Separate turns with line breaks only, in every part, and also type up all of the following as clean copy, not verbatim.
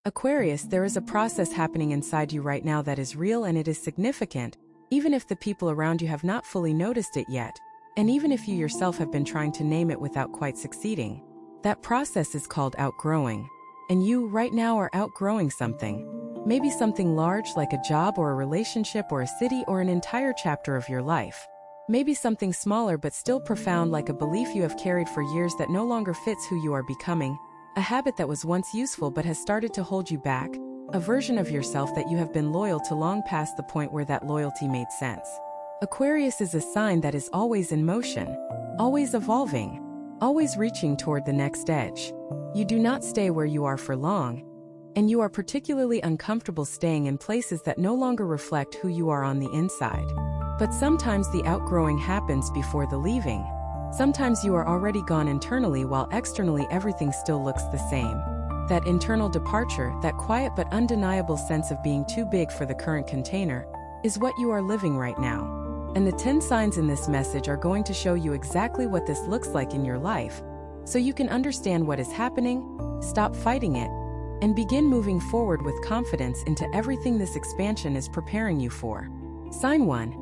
Aquarius, there is a process happening inside you right now that is real and it is significant, even if the people around you have not fully noticed it yet, and even if you yourself have been trying to name it without quite succeeding. That process is called outgrowing. And you, right now, are outgrowing something. Maybe something large like a job or a relationship or a city or an entire chapter of your life. Maybe something smaller but still profound like a belief you have carried for years that no longer fits who you are becoming, a habit that was once useful but has started to hold you back, a version of yourself that you have been loyal to long past the point where that loyalty made sense. Aquarius is a sign that is always in motion, always evolving, always reaching toward the next edge. You do not stay where you are for long, and you are particularly uncomfortable staying in places that no longer reflect who you are on the inside. But sometimes the outgrowing happens before the leaving. Sometimes you are already gone internally while externally everything still looks the same. That internal departure, that quiet but undeniable sense of being too big for the current container, is what you are living right now. And the 10 signs in this message are going to show you exactly what this looks like in your life, so you can understand what is happening, stop fighting it, and begin moving forward with confidence into everything this expansion is preparing you for. Sign 1.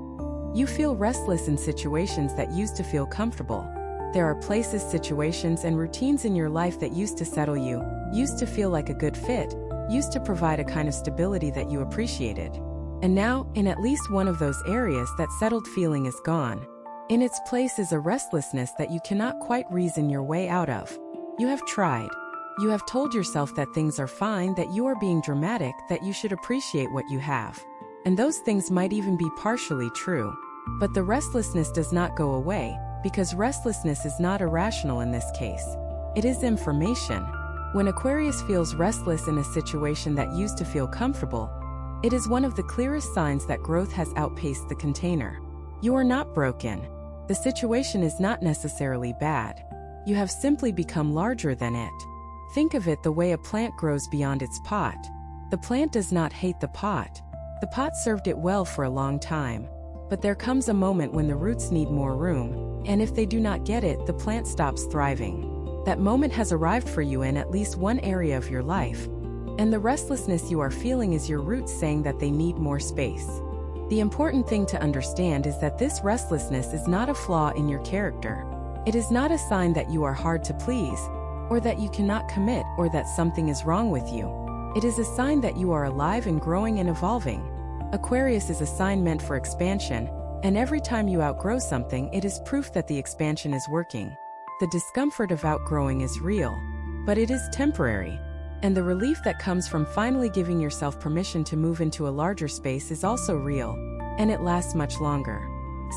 You feel restless in situations that used to feel comfortable. There are places, situations, and routines in your life that used to settle you, used to feel like a good fit, used to provide a kind of stability that you appreciated. And now, in at least one of those areas, that settled feeling is gone. In its place is a restlessness that you cannot quite reason your way out of. You have tried. You have told yourself that things are fine, that you are being dramatic, that you should appreciate what you have. And those things might even be partially true. But the restlessness does not go away, because restlessness is not irrational in this case. It is information. When Aquarius feels restless in a situation that used to feel comfortable, it is one of the clearest signs that growth has outpaced the container. You are not broken. The situation is not necessarily bad. You have simply become larger than it. Think of it the way a plant grows beyond its pot. The plant does not hate the pot. The pot served it well for a long time. But there comes a moment when the roots need more room, and if they do not get it, the plant stops thriving. That moment has arrived for you in at least one area of your life. And the restlessness you are feeling is your roots saying that they need more space. The important thing to understand is that this restlessness is not a flaw in your character. It is not a sign that you are hard to please, or that you cannot commit, or that something is wrong with you. It is a sign that you are alive and growing and evolving. Aquarius is a sign meant for expansion, and every time you outgrow something, it is proof that the expansion is working. The discomfort of outgrowing is real, but it is temporary. And the relief that comes from finally giving yourself permission to move into a larger space is also real, and it lasts much longer.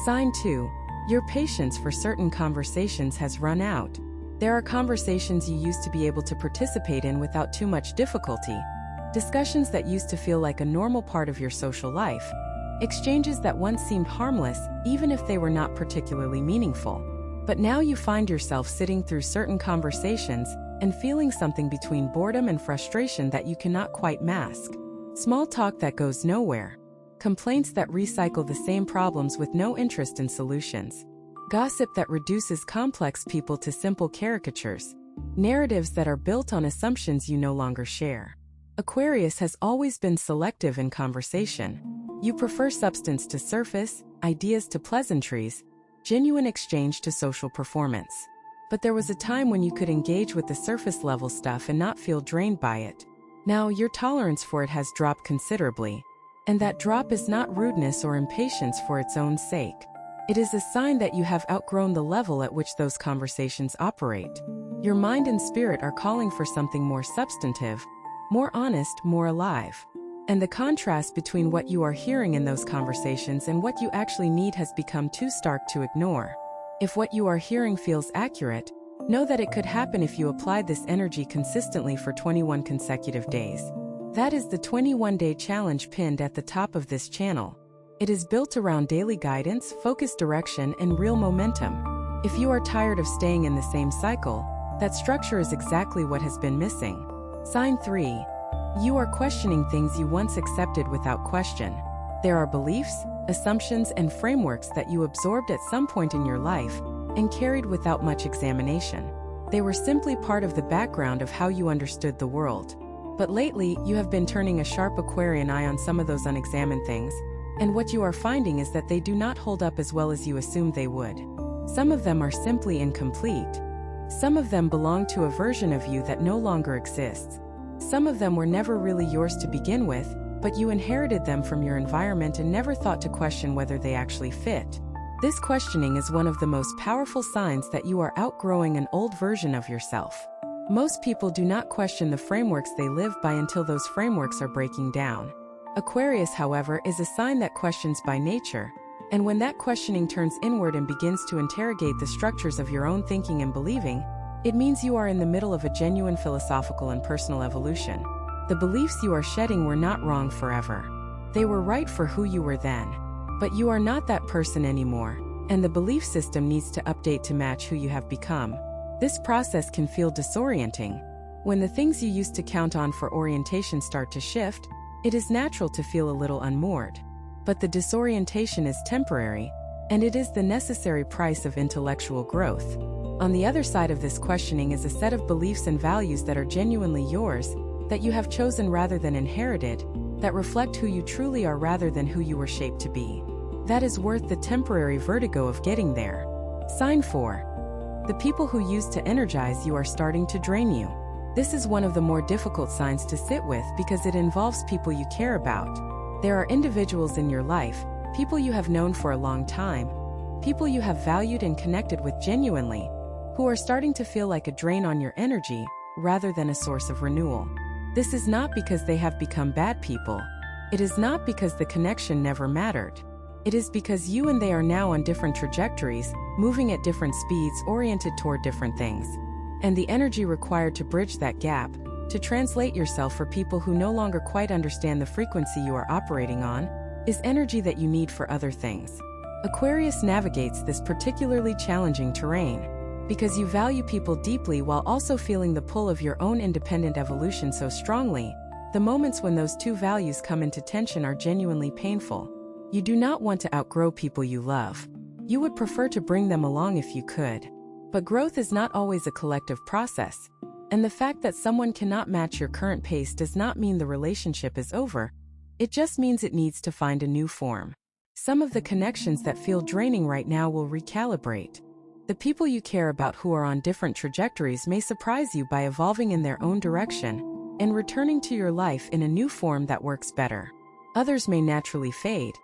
Sign 2. Your patience for certain conversations has run out. There are conversations you used to be able to participate in without too much difficulty. Discussions that used to feel like a normal part of your social life. Exchanges that once seemed harmless, even if they were not particularly meaningful. But now you find yourself sitting through certain conversations and feeling something between boredom and frustration that you cannot quite mask. Small talk that goes nowhere. Complaints that recycle the same problems with no interest in solutions. Gossip that reduces complex people to simple caricatures. Narratives that are built on assumptions you no longer share. Aquarius has always been selective in conversation. You prefer substance to surface, ideas to pleasantries, genuine exchange to social performance. But there was a time when you could engage with the surface-level stuff and not feel drained by it. Now, your tolerance for it has dropped considerably. And that drop is not rudeness or impatience for its own sake. It is a sign that you have outgrown the level at which those conversations operate. Your mind and spirit are calling for something more substantive, more honest, more alive. And the contrast between what you are hearing in those conversations and what you actually need has become too stark to ignore. If what you are hearing feels accurate, know that it could happen if you applied this energy consistently for 21 consecutive days. That is the 21-day challenge pinned at the top of this channel. It is built around daily guidance, focused direction, and real momentum. If you are tired of staying in the same cycle, that structure is exactly what has been missing. Sign 3. You are questioning things you once accepted without question. There are beliefs, assumptions, and frameworks that you absorbed at some point in your life and carried without much examination. They were simply part of the background of how you understood the world. But lately, you have been turning a sharp Aquarian eye on some of those unexamined things, and what you are finding is that they do not hold up as well as you assumed they would. Some of them are simply incomplete. Some of them belong to a version of you that no longer exists. Some of them were never really yours to begin with, but you inherited them from your environment and never thought to question whether they actually fit. This questioning is one of the most powerful signs that you are outgrowing an old version of yourself. Most people do not question the frameworks they live by until those frameworks are breaking down. Aquarius, however, is a sign that questions by nature, and when that questioning turns inward and begins to interrogate the structures of your own thinking and believing, it means you are in the middle of a genuine philosophical and personal evolution. The beliefs you are shedding were not wrong forever. They were right for who you were then. But you are not that person anymore, and the belief system needs to update to match who you have become. This process can feel disorienting. When the things you used to count on for orientation start to shift, it is natural to feel a little unmoored. But the disorientation is temporary, and it is the necessary price of intellectual growth. On the other side of this questioning is a set of beliefs and values that are genuinely yours, that you have chosen rather than inherited, that reflect who you truly are rather than who you were shaped to be. That is worth the temporary vertigo of getting there. Sign 4. The people who used to energize you are starting to drain you. This is one of the more difficult signs to sit with because it involves people you care about. There are individuals in your life, people you have known for a long time, people you have valued and connected with genuinely, who are starting to feel like a drain on your energy rather than a source of renewal. This is not because they have become bad people. It is not because the connection never mattered. It is because you and they are now on different trajectories, moving at different speeds, oriented toward different things. And the energy required to bridge that gap, to translate yourself for people who no longer quite understand the frequency you are operating on, is energy that you need for other things. Aquarius navigates this particularly challenging terrain because you value people deeply while also feeling the pull of your own independent evolution so strongly. The moments when those two values come into tension are genuinely painful. You do not want to outgrow people you love. You would prefer to bring them along if you could. But growth is not always a collective process, and the fact that someone cannot match your current pace does not mean the relationship is over. It just means it needs to find a new form. Some of the connections that feel draining right now will recalibrate. The people you care about who are on different trajectories may surprise you by evolving in their own direction and returning to your life in a new form that works better. Others may naturally fade,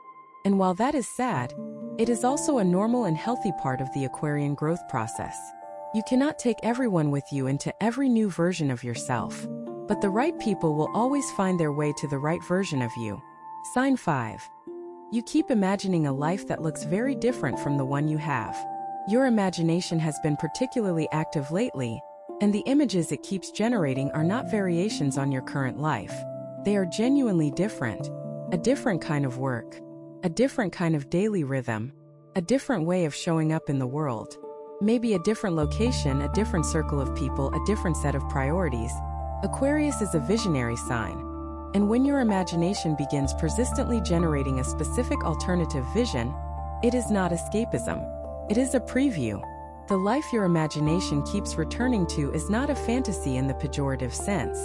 and while that is sad, it is also a normal and healthy part of the Aquarian growth process. You cannot take everyone with you into every new version of yourself, but the right people will always find their way to the right version of you. Sign 5. You keep imagining a life that looks very different from the one you have. Your imagination has been particularly active lately, and the images it keeps generating are not variations on your current life. They are genuinely different, a different kind of work, a different kind of daily rhythm, a different way of showing up in the world. Maybe a different location, a different circle of people, a different set of priorities. Aquarius is a visionary sign, and when your imagination begins persistently generating a specific alternative vision, it is not escapism. It is a preview. The life your imagination keeps returning to is not a fantasy in the pejorative sense.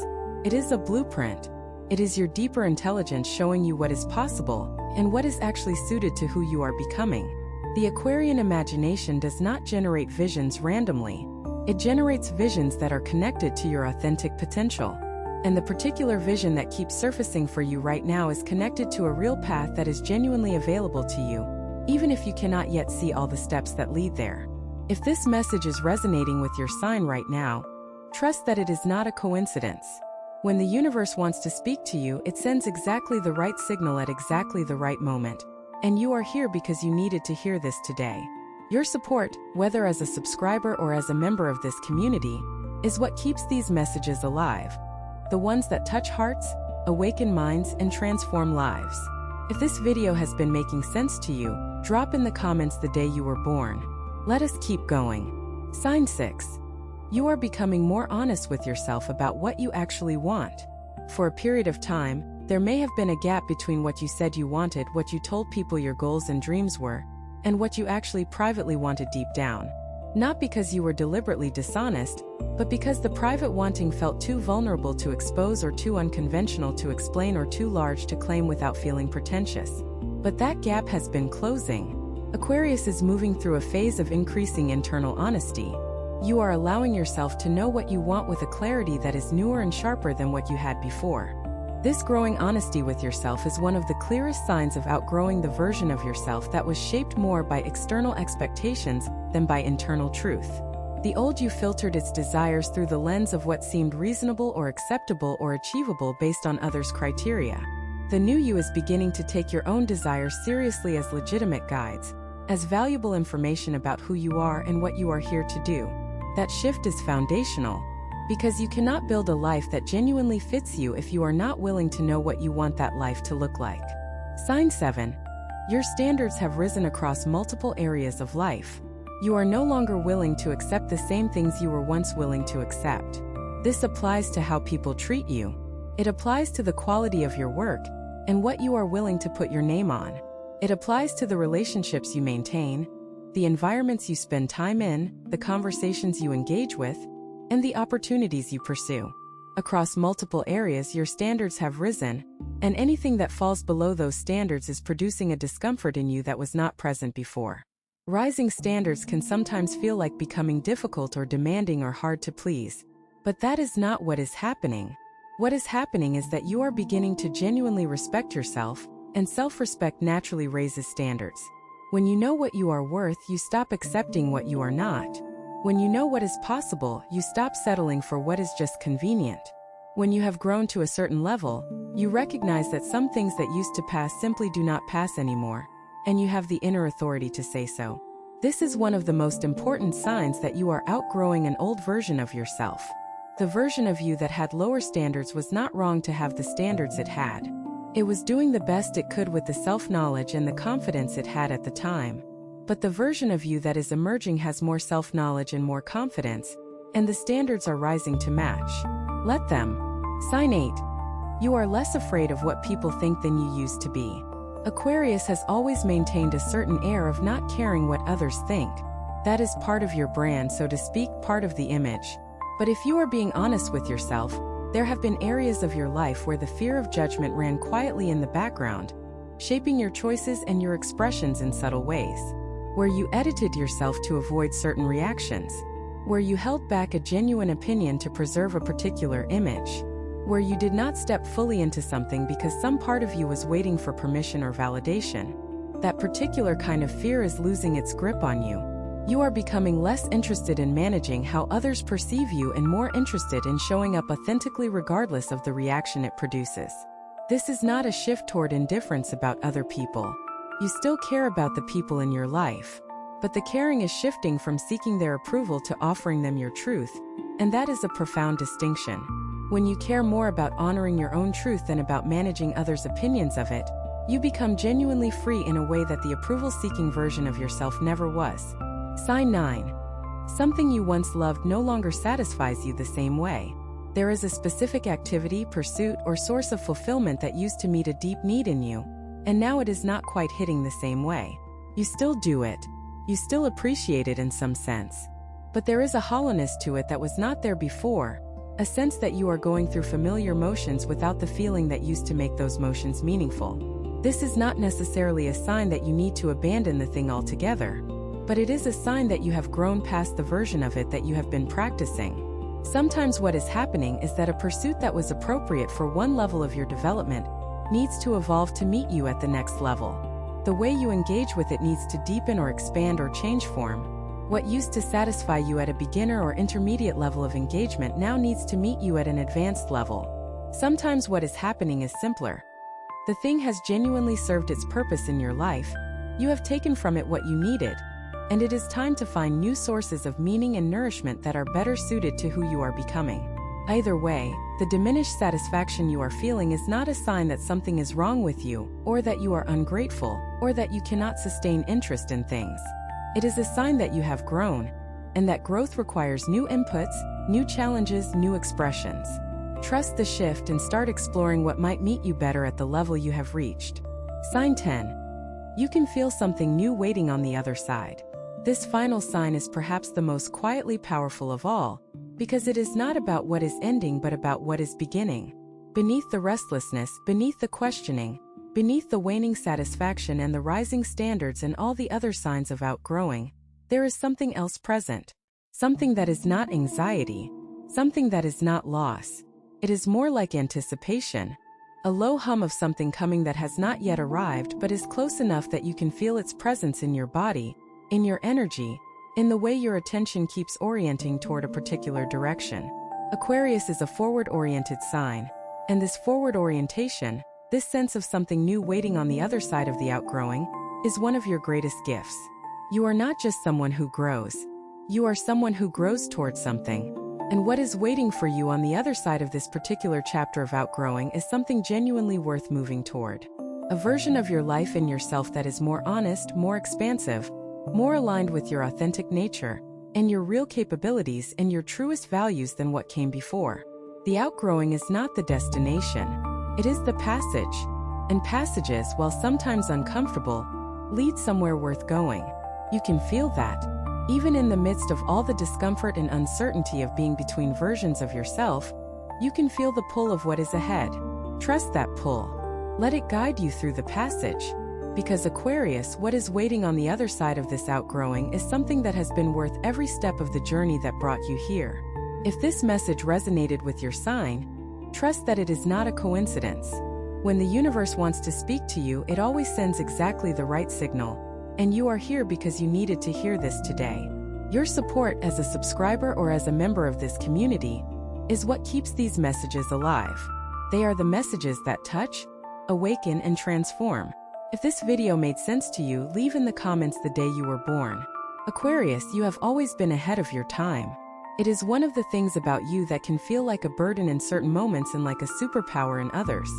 It is a blueprint. It is your deeper intelligence showing you what is possible and what is actually suited to who you are becoming. The Aquarian imagination does not generate visions randomly. It generates visions that are connected to your authentic potential. And the particular vision that keeps surfacing for you right now is connected to a real path that is genuinely available to you, even if you cannot yet see all the steps that lead there. If this message is resonating with your sign right now, trust that it is not a coincidence. When the universe wants to speak to you, it sends exactly the right signal at exactly the right moment. And you are here because you needed to hear this today. Your support, whether as a subscriber or as a member of this community, is what keeps these messages alive. The ones that touch hearts, awaken minds, and transform lives. If this video has been making sense to you, drop in the comments the day you were born. Let us keep going. Sign 6. You are becoming more honest with yourself about what you actually want. For a period of time, there may have been a gap between what you said you wanted, what you told people your goals and dreams were, and what you actually privately wanted deep down. Not because you were deliberately dishonest, but because the private wanting felt too vulnerable to expose or too unconventional to explain or too large to claim without feeling pretentious. But that gap has been closing. Aquarius is moving through a phase of increasing internal honesty. You are allowing yourself to know what you want with a clarity that is newer and sharper than what you had before. This growing honesty with yourself is one of the clearest signs of outgrowing the version of yourself that was shaped more by external expectations than by internal truth. The old you filtered its desires through the lens of what seemed reasonable or acceptable or achievable based on others' criteria. The new you is beginning to take your own desires seriously as legitimate guides, as valuable information about who you are and what you are here to do. That shift is foundational, because you cannot build a life that genuinely fits you if you are not willing to know what you want that life to look like. Sign 7. Your standards have risen across multiple areas of life. You are no longer willing to accept the same things you were once willing to accept. This applies to how people treat you. It applies to the quality of your work and what you are willing to put your name on. It applies to the relationships you maintain, the environments you spend time in, the conversations you engage with, and the opportunities you pursue. Across multiple areas, your standards have risen, and anything that falls below those standards is producing a discomfort in you that was not present before. Rising standards can sometimes feel like becoming difficult or demanding or hard to please, but that is not what is happening. What is happening is that you are beginning to genuinely respect yourself, and self-respect naturally raises standards. When you know what you are worth, you stop accepting what you are not. When you know what is possible, you stop settling for what is just convenient. When you have grown to a certain level, you recognize that some things that used to pass simply do not pass anymore, and you have the inner authority to say so. This is one of the most important signs that you are outgrowing an old version of yourself. The version of you that had lower standards was not wrong to have the standards it had. It was doing the best it could with the self-knowledge and the confidence it had at the time. But the version of you that is emerging has more self-knowledge and more confidence, and the standards are rising to match. Let them. Sign 8. You are less afraid of what people think than you used to be. Aquarius has always maintained a certain air of not caring what others think. That is part of your brand, so to speak, part of the image. But if you are being honest with yourself, there have been areas of your life where the fear of judgment ran quietly in the background, shaping your choices and your expressions in subtle ways. Where you edited yourself to avoid certain reactions. Where you held back a genuine opinion to preserve a particular image. Where you did not step fully into something because some part of you was waiting for permission or validation. That particular kind of fear is losing its grip on you. You are becoming less interested in managing how others perceive you and more interested in showing up authentically regardless of the reaction it produces. This is not a shift toward indifference about other people. You still care about the people in your life, but the caring is shifting from seeking their approval to offering them your truth, and that is a profound distinction. When you care more about honoring your own truth than about managing others' opinions of it, you become genuinely free in a way that the approval-seeking version of yourself never was. Sign 9. Something you once loved no longer satisfies you the same way. There is a specific activity, pursuit, or source of fulfillment that used to meet a deep need in you, and now it is not quite hitting the same way. You still do it. You still appreciate it in some sense. But there is a hollowness to it that was not there before, a sense that you are going through familiar motions without the feeling that used to make those motions meaningful. This is not necessarily a sign that you need to abandon the thing altogether, but it is a sign that you have grown past the version of it that you have been practicing. Sometimes what is happening is that a pursuit that was appropriate for one level of your development needs to evolve to meet you at the next level. The way you engage with it needs to deepen or expand or change form. What used to satisfy you at a beginner or intermediate level of engagement now needs to meet you at an advanced level. Sometimes what is happening is simpler. The thing has genuinely served its purpose in your life. You have taken from it what you needed, and it is time to find new sources of meaning and nourishment that are better suited to who you are becoming. Either way, the diminished satisfaction you are feeling is not a sign that something is wrong with you, or that you are ungrateful, or that you cannot sustain interest in things. It is a sign that you have grown, and that growth requires new inputs, new challenges, new expressions. Trust the shift and start exploring what might meet you better at the level you have reached. Sign 10. You can feel something new waiting on the other side. This final sign is perhaps the most quietly powerful of all, because it is not about what is ending but about what is beginning. Beneath the restlessness, beneath the questioning, beneath the waning satisfaction and the rising standards and all the other signs of outgrowing, there is something else present. Something that is not anxiety, something that is not loss. It is more like anticipation, a low hum of something coming that has not yet arrived but is close enough that you can feel its presence in your body, in your energy, in the way your attention keeps orienting toward a particular direction. Aquarius is a forward-oriented sign, and this forward orientation, this sense of something new waiting on the other side of the outgrowing, is one of your greatest gifts. You are not just someone who grows. You are someone who grows towards something. And what is waiting for you on the other side of this particular chapter of outgrowing is something genuinely worth moving toward. A version of your life and yourself that is more honest, more expansive, more aligned with your authentic nature, and your real capabilities and your truest values than what came before. The outgrowing is not the destination. It is the passage. And passages, while sometimes uncomfortable, lead somewhere worth going. You can feel that. Even in the midst of all the discomfort and uncertainty of being between versions of yourself, you can feel the pull of what is ahead. Trust that pull. Let it guide you through the passage. Because Aquarius, what is waiting on the other side of this outgrowing is something that has been worth every step of the journey that brought you here. If this message resonated with your sign, trust that it is not a coincidence. When the universe wants to speak to you, it always sends exactly the right signal. And you are here because you needed to hear this today. Your support as a subscriber or as a member of this community is what keeps these messages alive. They are the messages that touch, awaken, and transform. If this video made sense to you, leave in the comments the day you were born. Aquarius, you have always been ahead of your time. It is one of the things about you that can feel like a burden in certain moments and like a superpower in others.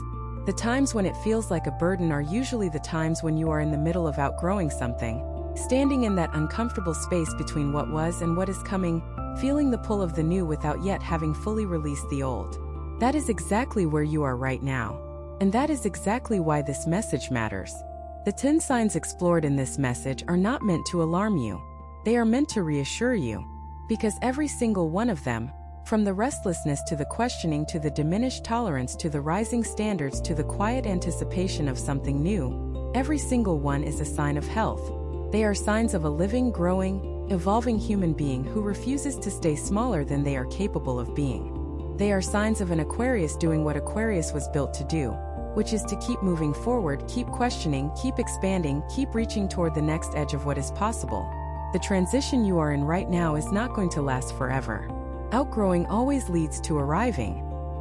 The times when it feels like a burden are usually the times when you are in the middle of outgrowing something, standing in that uncomfortable space between what was and what is coming, feeling the pull of the new without yet having fully released the old. That is exactly where you are right now. And that is exactly why this message matters. The 10 signs explored in this message are not meant to alarm you. They are meant to reassure you. Because every single one of them, from the restlessness to the questioning to the diminished tolerance to the rising standards to the quiet anticipation of something new, every single one is a sign of health. They are signs of a living, growing, evolving human being who refuses to stay smaller than they are capable of being. They are signs of an Aquarius doing what Aquarius was built to do, which is to keep moving forward, keep questioning, keep expanding, keep reaching toward the next edge of what is possible. The transition you are in right now is not going to last forever. Outgrowing always leads to arriving.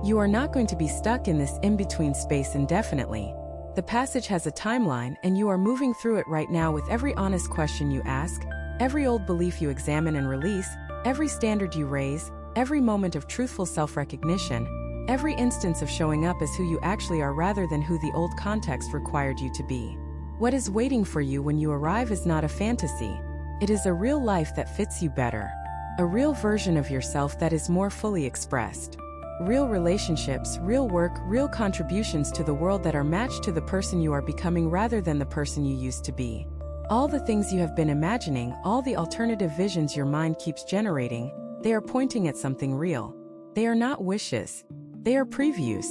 You are not going to be stuck in this in-between space indefinitely. The passage has a timeline, and you are moving through it right now with every honest question you ask, every old belief you examine and release, every standard you raise, every moment of truthful self-recognition, every instance of showing up as who you actually are rather than who the old context required you to be. What is waiting for you when you arrive is not a fantasy. It is a real life that fits you better. A real version of yourself that is more fully expressed. Real relationships, real work, real contributions to the world that are matched to the person you are becoming rather than the person you used to be. All the things you have been imagining, all the alternative visions your mind keeps generating, they are pointing at something real. They are not wishes. They are previews.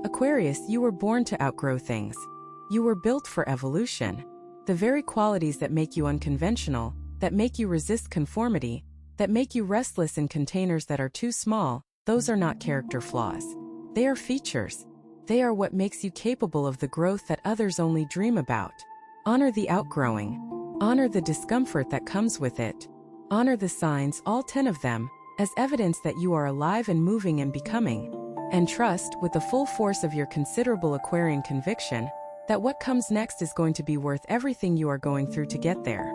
Aquarius, you were born to outgrow things. You were built for evolution. The very qualities that make you unconventional, that make you resist conformity, that make you restless in containers that are too small, those are not character flaws. They are features. They are what makes you capable of the growth that others only dream about. Honor the outgrowing. Honor the discomfort that comes with it. Honor the signs, all 10 of them, as evidence that you are alive and moving and becoming. And trust, with the full force of your considerable Aquarian conviction, that what comes next is going to be worth everything you are going through to get there.